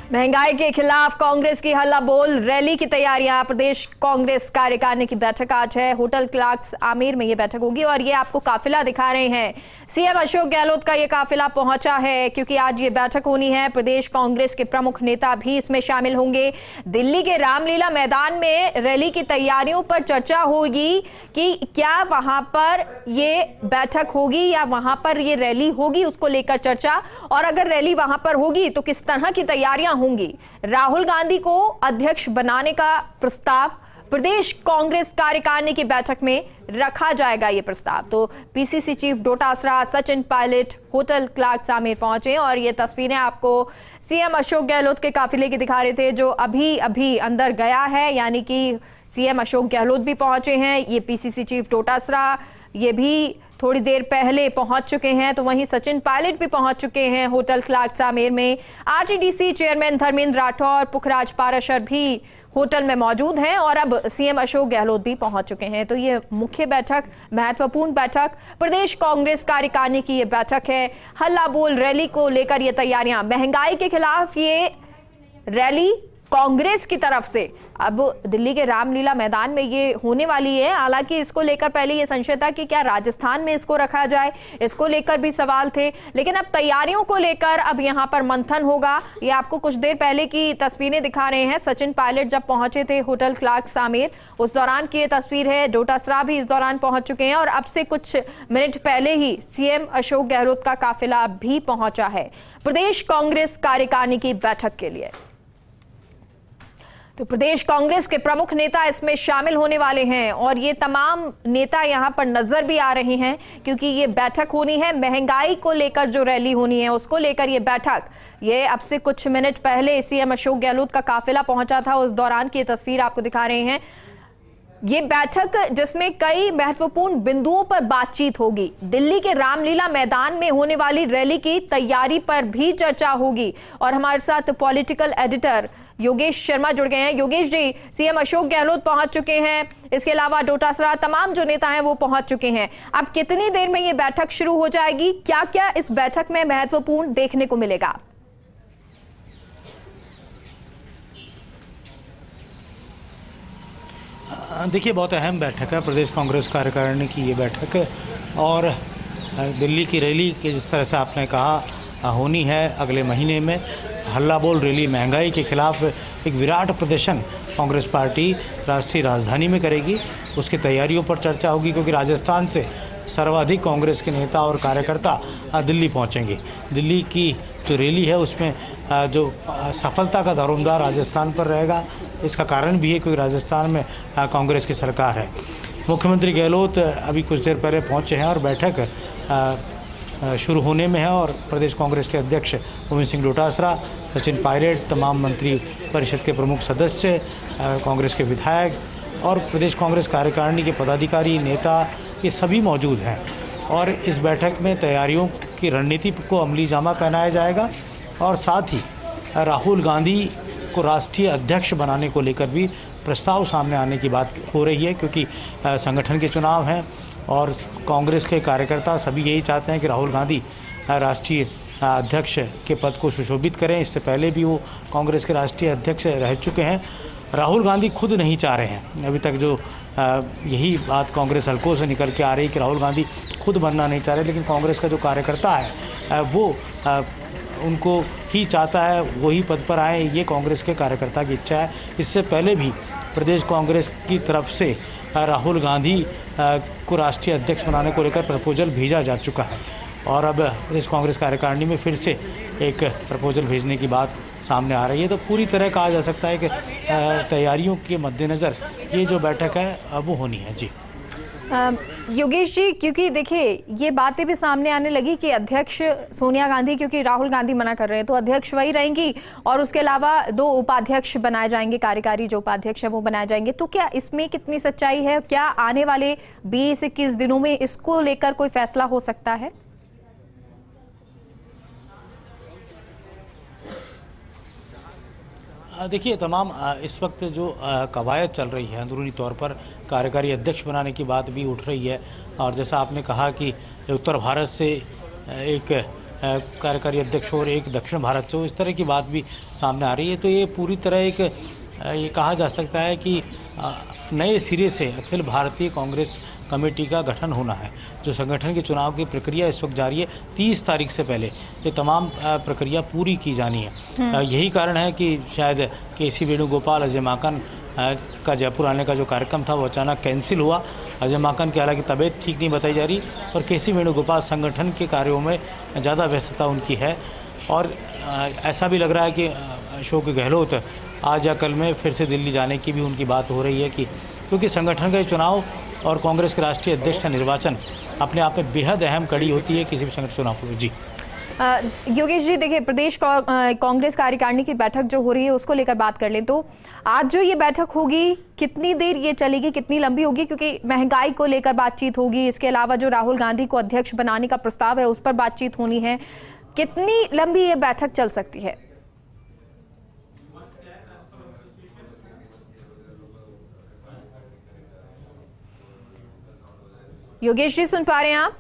महंगाई के खिलाफ कांग्रेस की हल्ला बोल रैली की तैयारियां। प्रदेश कांग्रेस कार्यकारिणी की बैठक आज है। होटल क्लार्क्स आमेर में ये बैठक होगी और ये आपको काफिला दिखा रहे हैं। सीएम अशोक गहलोत का ये काफिला पहुंचा है क्योंकि आज ये बैठक होनी है। प्रदेश कांग्रेस के प्रमुख नेता भी इसमें शामिल होंगे। दिल्ली के रामलीला मैदान में रैली की तैयारियों पर चर्चा होगी कि क्या वहां पर ये बैठक होगी या वहां पर ये रैली होगी, उसको लेकर चर्चा। और अगर रैली वहां पर होगी तो किस तरह की तैयारियां होंगी। राहुल गांधी को अध्यक्ष बनाने का प्रस्ताव प्रदेश कांग्रेस कार्यकारिणी की बैठक में रखा जाएगा। ये प्रस्ताव तो PCC chief Dotasra, Sachin Pilot hotel Clarks Amer पहुंचे और ये तस्वीरें आपको सीएम अशोक गहलोत के काफिले की दिखा रहे थे जो अभी अभी अंदर गया है, यानी कि सीएम अशोक गहलोत भी पहुंचे हैं। ये पीसीसी चीफ डोटासरा ये भी थोड़ी देर पहले पहुंच चुके हैं, तो वहीं सचिन पायलट भी पहुंच चुके हैं होटल क्लार्क्स आमेर में। आरटीडीसी चेयरमैन धर्मेंद्र राठौर, पुखराज पाराशर भी होटल में मौजूद हैं और अब सीएम अशोक गहलोत भी पहुंच चुके हैं। तो ये मुख्य बैठक, महत्वपूर्ण बैठक, प्रदेश कांग्रेस कार्यकारिणी की ये बैठक है। हल्ला बोल रैली को लेकर ये तैयारियां, महंगाई के खिलाफ ये रैली कांग्रेस की तरफ से अब दिल्ली के रामलीला मैदान में ये होने वाली है। हालांकि इसको लेकर पहले ये संशय था कि क्या राजस्थान में इसको रखा जाए, इसको लेकर भी सवाल थे, लेकिन अब तैयारियों को लेकर अब यहां पर मंथन होगा। ये आपको कुछ देर पहले की तस्वीरें दिखा रहे हैं। सचिन पायलट जब पहुंचे थे होटल क्लार्क्स आमेर, उस दौरान की ये तस्वीर है। डोटासरा भी इस दौरान पहुंच चुके हैं और अब से कुछ मिनट पहले ही सीएम अशोक गहलोत का काफिला भी पहुंचा है प्रदेश कांग्रेस कार्यकारिणी की बैठक के लिए। तो प्रदेश कांग्रेस के प्रमुख नेता इसमें शामिल होने वाले हैं और ये तमाम नेता यहां पर नजर भी आ रहे हैं क्योंकि ये बैठक होनी है। महंगाई को लेकर जो रैली होनी है उसको लेकर ये बैठक, ये अब से कुछ मिनट पहले सीएम अशोक गहलोत का काफिला पहुंचा था, उस दौरान की तस्वीर आपको दिखा रहे हैं। ये बैठक जिसमें कई महत्वपूर्ण बिंदुओं पर बातचीत होगी। दिल्ली के रामलीला मैदान में होने वाली रैली की तैयारी पर भी चर्चा होगी और हमारे साथ पॉलिटिकल एडिटर योगेश शर्मा जुड़ गए हैं। योगेश जी, सीएम अशोक गहलोत पहुंच चुके हैं, इसके अलावा डोटासरा, तमाम जो नेता हैं वो पहुंच चुके हैं। अब कितनी देर में ये बैठक शुरू हो जाएगी, क्या क्या इस बैठक में महत्वपूर्ण देखने को मिलेगा? देखिए, बहुत अहम बैठक है प्रदेश कांग्रेस कार्यकारिणी की ये बैठक है और दिल्ली की रैली के जिस तरह से आपने कहा होनी है अगले महीने में। हल्ला बोल रैली, महंगाई के खिलाफ एक विराट प्रदर्शन कांग्रेस पार्टी राष्ट्रीय राजधानी में करेगी। उसकी तैयारियों पर चर्चा होगी क्योंकि राजस्थान से सर्वाधिक कांग्रेस के नेता और कार्यकर्ता दिल्ली पहुंचेंगे। दिल्ली की जो रैली है उसमें जो सफलता का दारोमदार राजस्थान पर रहेगा। इसका कारण भी है क्योंकि राजस्थान में कांग्रेस की सरकार है। मुख्यमंत्री गहलोत अभी कुछ देर पहले पहुंचे हैं और बैठक शुरू होने में है और प्रदेश कांग्रेस के अध्यक्ष गोविंद सिंह डोटासरा, सचिन पायलट, तमाम मंत्री परिषद के प्रमुख सदस्य, कांग्रेस के विधायक और प्रदेश कांग्रेस कार्यकारिणी के पदाधिकारी, नेता, ये सभी मौजूद हैं। और इस बैठक में तैयारियों की रणनीति को अमली जामा पहनाया जाएगा और साथ ही राहुल गांधी को राष्ट्रीय अध्यक्ष बनाने को लेकर भी प्रस्ताव सामने आने की बात हो रही है क्योंकि संगठन के चुनाव हैं और कांग्रेस के कार्यकर्ता सभी यही चाहते हैं कि राहुल गांधी राष्ट्रीय अध्यक्ष के पद को सुशोभित करें। इससे पहले भी वो कांग्रेस के राष्ट्रीय अध्यक्ष रह चुके हैं। राहुल गांधी खुद नहीं चाह रहे हैं, अभी तक जो यही बात कांग्रेस हलकों से निकल के आ रही है कि राहुल गांधी खुद बनना नहीं चाह रहे, लेकिन कांग्रेस का जो कार्यकर्ता है वो उनको ही चाहता है वही पद पर आए, ये कांग्रेस के कार्यकर्ता की इच्छा है। इससे पहले भी प्रदेश कांग्रेस की तरफ से राहुल गांधी को राष्ट्रीय अध्यक्ष बनाने को लेकर प्रपोजल भेजा जा चुका है और अब प्रदेश कांग्रेस कार्यकारिणी में फिर से एक प्रपोजल भेजने की बात सामने आ रही है। तो पूरी तरह कहा जा सकता है कि तैयारियों के मद्देनज़र ये जो बैठक है वो होनी है। जी योगेश जी, क्योंकि देखिए ये बातें भी सामने आने लगी कि अध्यक्ष सोनिया गांधी, क्योंकि राहुल गांधी मना कर रहे हैं तो अध्यक्ष वही रहेंगी और उसके अलावा 2 उपाध्यक्ष बनाए जाएंगे, कार्यकारी जो उपाध्यक्ष है वो बनाए जाएंगे। तो क्या इसमें कितनी सच्चाई है? क्या आने वाले 20-21 दिनों में इसको लेकर कोई फैसला हो सकता है? देखिए, तमाम इस वक्त जो कवायद चल रही है अंदरूनी तौर पर कार्यकारी अध्यक्ष बनाने की बात भी उठ रही है और जैसा आपने कहा कि उत्तर भारत से एक कार्यकारी अध्यक्ष हो और एक दक्षिण भारत से हो, इस तरह की बात भी सामने आ रही है। तो ये पूरी तरह एक ये कहा जा सकता है कि नए सिरे से अखिल भारतीय कांग्रेस कमेटी का गठन होना है। जो संगठन के चुनाव की प्रक्रिया इस वक्त जारी है, 30 तारीख से पहले ये तमाम प्रक्रिया पूरी की जानी है। यही कारण है कि शायद केसी वेणुगोपाल, अजय माकन का जयपुर आने का जो कार्यक्रम था वो अचानक कैंसिल हुआ। अजय माकन की हालांकि तबीयत ठीक नहीं बताई जा रही और केसी वेणुगोपाल संगठन के कार्यों में ज़्यादा व्यस्तता उनकी है। और ऐसा भी लग रहा है कि अशोक गहलोत आज या कल में फिर से दिल्ली जाने की भी उनकी बात हो रही है, कि क्योंकि संगठन का चुनाव और कांग्रेस के राष्ट्रीय अध्यक्ष का निर्वाचन अपने आप में बेहद अहम कड़ी होती है किसी भी संगठन चुनाव को। जी योगेश जी, देखिए प्रदेश कांग्रेस कार्यकारिणी की बैठक जो हो रही है उसको लेकर बात कर लें तो आज जो ये बैठक होगी कितनी देर ये चलेगी, कितनी लंबी होगी? क्योंकि महंगाई को लेकर बातचीत होगी, इसके अलावा जो राहुल गांधी को अध्यक्ष बनाने का प्रस्ताव है उस पर बातचीत होनी है। कितनी लंबी ये बैठक चल सकती है? योगेश जी सुन पा रहे हैं आप?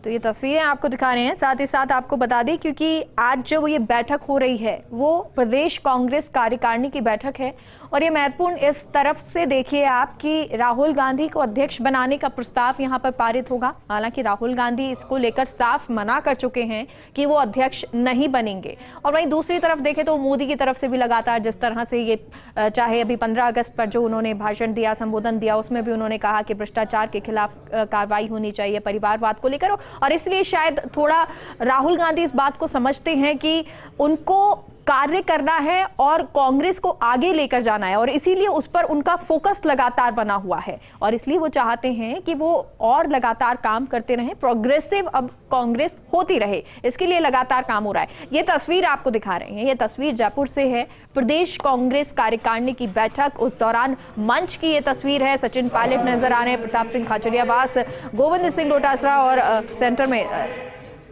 तो ये तस्वीरें आपको दिखा रहे हैं। साथ ही साथ आपको बता दें, क्योंकि आज जो ये बैठक हो रही है वो प्रदेश कांग्रेस कार्यकारिणी की बैठक है और ये महत्वपूर्ण इस तरफ से देखिए आप कि राहुल गांधी को अध्यक्ष बनाने का प्रस्ताव यहाँ पर पारित होगा। हालांकि राहुल गांधी इसको लेकर साफ मना कर चुके हैं कि वो अध्यक्ष नहीं बनेंगे। और वहीं दूसरी तरफ देखें तो मोदी की तरफ से भी लगातार जिस तरह से ये चाहे अभी 15 अगस्त पर जो उन्होंने भाषण दिया, संबोधन दिया, उसमें भी उन्होंने कहा कि भ्रष्टाचार के खिलाफ कार्रवाई होनी चाहिए, परिवारवाद को लेकर। और इसलिए शायद थोड़ा राहुल गांधी इस बात को समझते हैं कि उनको कार्य करना है और कांग्रेस को आगे लेकर जाना है और इसीलिए उस पर उनका फोकस लगातार बना हुआ है और इसलिए वो चाहते हैं कि वो और लगातार काम करते रहें, प्रोग्रेसिव अब कांग्रेस होती रहे, इसके लिए लगातार काम हो रहा है। ये तस्वीर आपको दिखा रहे हैं, ये तस्वीर जयपुर से है, प्रदेश कांग्रेस कार्यकारिणी की बैठक, उस दौरान मंच की ये तस्वीर है। सचिन पायलट नजर आ रहे हैं, प्रताप सिंह खाचरियावास, गोविंद सिंह डोटासरा और सेंटर में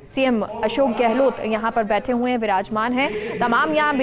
सीएम अशोक गहलोत यहाँ पर बैठे हुए हैं, विराजमान हैं। तमाम यहाँ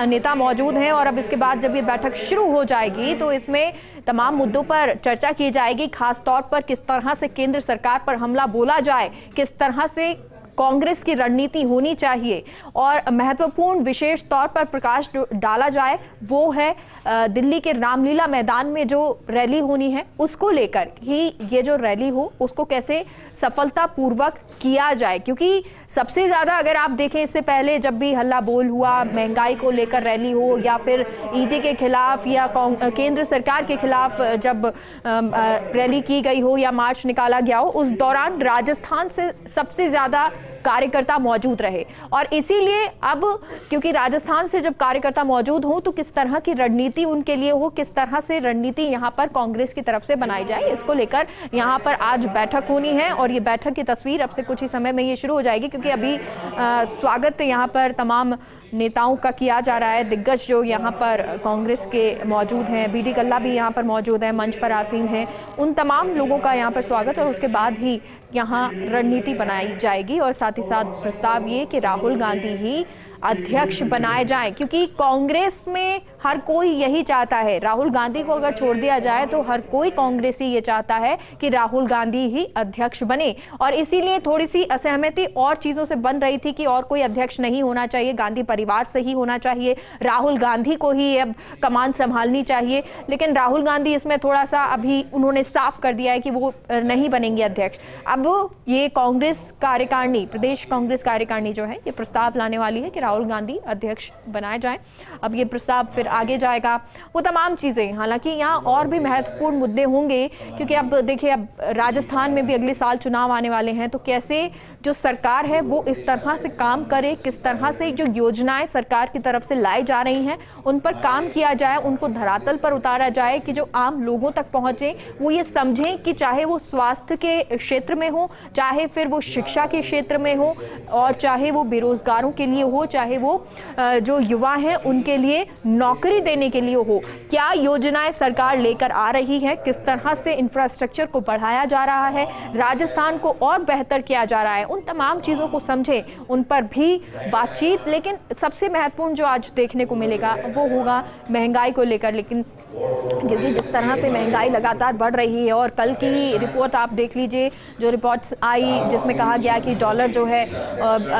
नेता मौजूद हैं और अब इसके बाद जब ये बैठक शुरू हो जाएगी तो इसमें तमाम मुद्दों पर चर्चा की जाएगी, खास तौर पर किस तरह से केंद्र सरकार पर हमला बोला जाए, किस तरह से कांग्रेस की रणनीति होनी चाहिए और महत्वपूर्ण विशेष तौर पर प्रकाश डाला जाए वो है दिल्ली के रामलीला मैदान में जो रैली होनी है उसको लेकर ही ये जो रैली हो उसको कैसे सफलतापूर्वक किया जाए। क्योंकि सबसे ज़्यादा अगर आप देखें इससे पहले जब भी हल्ला बोल हुआ, महंगाई को लेकर रैली हो या फिर ईडी के खिलाफ या केंद्र सरकार के खिलाफ जब रैली की गई हो या मार्च निकाला गया हो, उस दौरान राजस्थान से सबसे ज़्यादा कार्यकर्ता मौजूद रहे और इसीलिए अब क्योंकि राजस्थान से जब कार्यकर्ता मौजूद हो तो किस तरह की रणनीति उनके लिए हो, किस तरह से रणनीति यहां पर कांग्रेस की तरफ से बनाई जाए, इसको लेकर यहां पर आज बैठक होनी है और ये बैठक की तस्वीर अब से कुछ ही समय में ये शुरू हो जाएगी क्योंकि अभी स्वागत यहां पर तमाम नेताओं का किया जा रहा है। दिग्गज जो यहाँ पर कांग्रेस के मौजूद हैं, बीडी कल्ला भी यहाँ पर मौजूद हैं, मंच पर आसीन हैं, उन तमाम लोगों का यहाँ पर स्वागत और उसके बाद ही यहाँ रणनीति बनाई जाएगी और साथ ही साथ प्रस्ताव ये कि राहुल गांधी ही अध्यक्ष बनाए जाए क्योंकि कांग्रेस में हर कोई यही चाहता है, राहुल गांधी को अगर छोड़ दिया जाए तो हर कोई कांग्रेसी ये चाहता है कि राहुल गांधी ही अध्यक्ष बने और इसीलिए थोड़ी सी असहमति और चीजों से बन रही थी कि और कोई अध्यक्ष नहीं होना चाहिए, गांधी परिवार से ही होना चाहिए, राहुल गांधी को ही अब कमान संभालनी चाहिए। लेकिन राहुल गांधी इसमें थोड़ा सा अभी उन्होंने साफ कर दिया है कि वो नहीं बनेंगे अध्यक्ष। अब ये कांग्रेस कार्यकारिणी, प्रदेश कांग्रेस कार्यकारिणी जो है ये प्रस्ताव लाने वाली है कि राहुल गांधी अध्यक्ष बनाए जाएं। अब ये प्रस्ताव फिर आगे जाएगा, वो तमाम चीजें, हालांकि यहाँ और भी महत्वपूर्ण मुद्दे होंगे क्योंकि अब देखिए अब राजस्थान में भी अगले साल चुनाव आने वाले हैं तो कैसे जो सरकार है वो इस तरह से काम करे, किस तरह से जो योजनाएं सरकार की तरफ से लाई जा रही हैं उन पर काम किया जाए, उनको धरातल पर उतारा जाए कि जो आम लोगों तक पहुंचे, वो ये समझें कि चाहे वो स्वास्थ्य के क्षेत्र में हो, चाहे फिर वो शिक्षा के क्षेत्र में हो और चाहे वो बेरोजगारों के लिए हो, चाहे वो जो युवा हैं उनके लिए नौकरी देने के लिए हो, क्या योजनाएं सरकार लेकर आ रही है, किस तरह से इंफ्रास्ट्रक्चर को बढ़ाया जा रहा है, राजस्थान को और बेहतर किया जा रहा है, उन तमाम चीज़ों को समझें, उन पर भी बातचीत। लेकिन सबसे महत्वपूर्ण जो आज देखने को मिलेगा वो होगा महंगाई को लेकर। लेकिन क्योंकि जिस तरह से महंगाई लगातार बढ़ रही है और कल की रिपोर्ट आप देख लीजिए, जो रिपोर्ट्स आई जिसमें कहा गया कि डॉलर जो है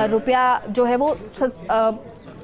रुपया जो है वो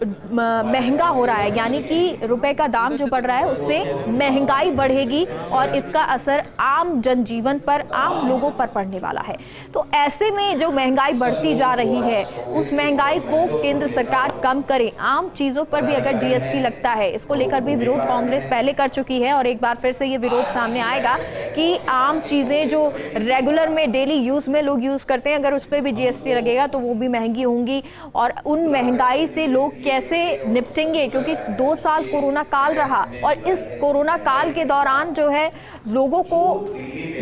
महंगा हो रहा है, यानी कि रुपए का दाम जो बढ़ रहा है उससे महंगाई बढ़ेगी और इसका असर आम जनजीवन पर, आम लोगों पर पड़ने वाला है। तो ऐसे में जो महंगाई बढ़ती जा रही है उस महंगाई को केंद्र सरकार कम करे। आम चीज़ों पर भी अगर जीएसटी लगता है, इसको लेकर भी विरोध कांग्रेस पहले कर चुकी है और एक बार फिर से ये विरोध सामने आएगा कि आम चीज़ें जो रेगुलर में डेली यूज़ में लोग यूज़ करते हैं, अगर उस पर भी जीएसटी लगेगा तो वो भी महंगी होंगी और उन महंगाई से लोग कैसे निपटेंगे, क्योंकि 2 साल कोरोना काल रहा और इस कोरोना काल के दौरान जो है लोगों को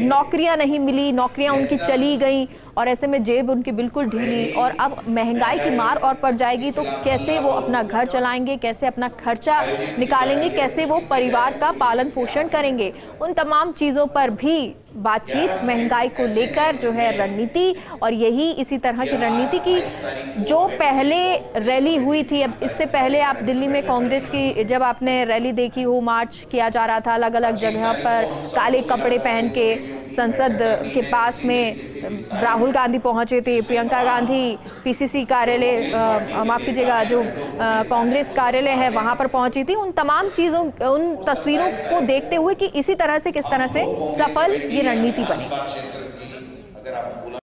नौकरियां नहीं मिली, नौकरियां उनकी चली गई और ऐसे में जेब उनकी बिल्कुल ढीली और अब महंगाई की मार और पड़ जाएगी तो कैसे वो अपना घर चलाएंगे, कैसे अपना खर्चा निकालेंगे, कैसे वो परिवार का पालन पोषण करेंगे। उन तमाम चीज़ों पर भी बातचीत, महंगाई को लेकर जो है रणनीति, और यही इसी तरह की रणनीति की जो पहले रैली हुई थी। अब इससे पहले आप दिल्ली में कांग्रेस की जब आपने रैली देखी हो, मार्च किया जा रहा था अलग अलग जगह पर, काले कपड़े पहन के संसद के पास में राहुल गांधी पहुंचे थे, प्रियंका गांधी पीसीसी कार्यालय, माफ कीजिएगा, जो कांग्रेस कार्यालय है वहां पर पहुंची थी। उन तमाम चीज़ों, उन तस्वीरों को देखते हुए कि इसी तरह से किस तरह से सफल ये रणनीति बने।